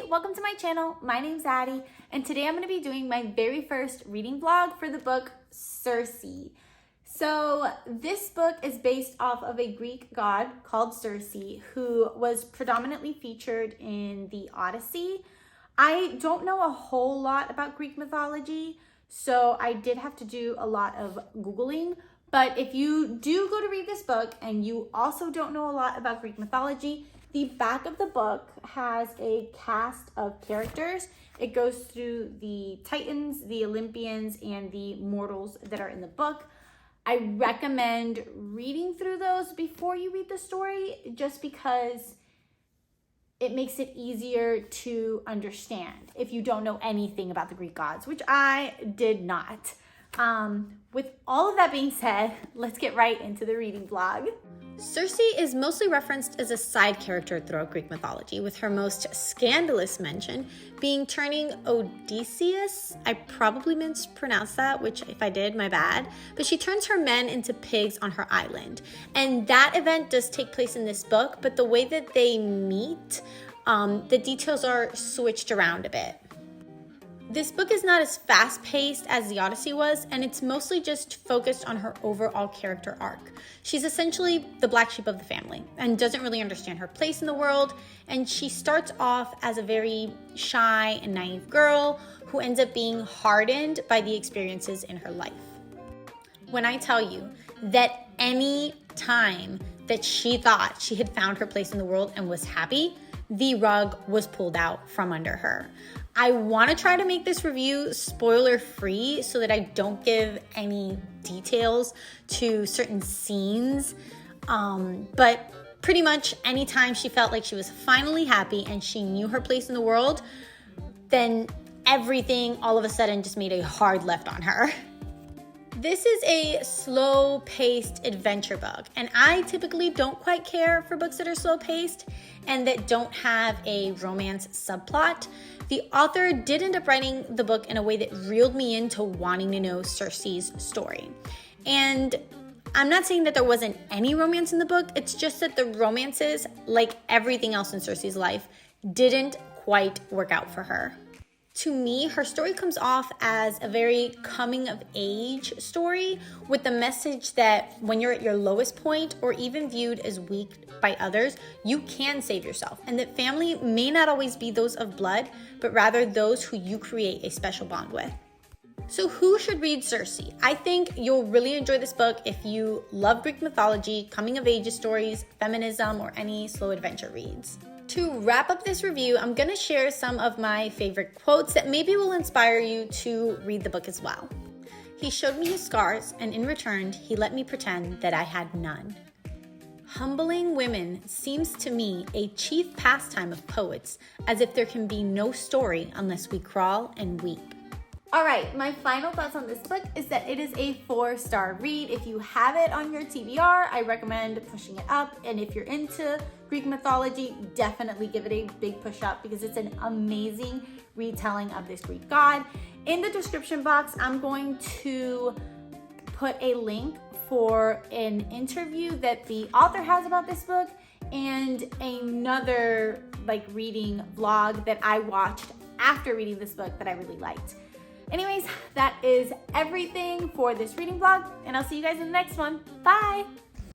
welcome to my channel. My name's Addie, and today I'm going to be doing my very first reading vlog for the book Circe. So this book is based off of a Greek god called Circe, who was predominantly featured in the Odyssey. I don't know a whole lot about Greek mythology, so I did have to do a lot of Googling. But if you do go to read this book and you also don't know a lot about Greek mythology, the back of the book has a cast of characters. It goes through the Titans, the Olympians, and the mortals that are in the book. I recommend reading through those before you read the story, just because it makes it easier to understand if you don't know anything about the Greek gods, which I did not. With all of that being said, let's get right into the reading vlog. Circe is mostly referenced as a side character throughout Greek mythology, with her most scandalous mention being turning Odysseus. I probably mispronounced that, which if I did, my bad. But she turns her men into pigs on her island. And that event does take place in this book, but the way that they meet, the details are switched around a bit. This book is not as fast-paced as the Odyssey was, and it's mostly just focused on her overall character arc. She's essentially the black sheep of the family and doesn't really understand her place in the world, and she starts off as a very shy and naive girl who ends up being hardened by the experiences in her life. When I tell you that any time that she thought she had found her place in the world and was happy, the rug was pulled out from under her. I want to try to make this review spoiler free so that I don't give any details to certain scenes. But pretty much anytime she felt like she was finally happy and she knew her place in the world, then everything all of a sudden just made a hard left on her. This is a slow-paced adventure book, and I typically don't quite care for books that are slow-paced and that don't have a romance subplot. The author did end up writing the book in a way that reeled me into wanting to know Circe's story. And I'm not saying that there wasn't any romance in the book, it's just that the romances, like everything else in Circe's life, didn't quite work out for her. To me, her story comes off as a very coming-of-age story with the message that when you're at your lowest point or even viewed as weak by others, you can save yourself, and that family may not always be those of blood, but rather those who you create a special bond with. So who should read Circe? I think you'll really enjoy this book if you love Greek mythology, coming-of-age stories, feminism, or any slow adventure reads. To wrap up this review, I'm going to share some of my favorite quotes that maybe will inspire you to read the book as well. He showed me his scars, and in return, he let me pretend that I had none. Humbling women seems to me a chief pastime of poets, as if there can be no story unless we crawl and weep. All right, my final thoughts on this book is that it is a 4-star read. If you have it on your TBR, I recommend pushing it up. And if you're into Greek mythology, definitely give it a big push up because it's an amazing retelling of this Greek god. In the description box, I'm going to put a link for an interview that the author has about this book and another reading vlog that I watched after reading this book that I really liked. Anyways, that is everything for this reading vlog, and I'll see you guys in the next one. Bye!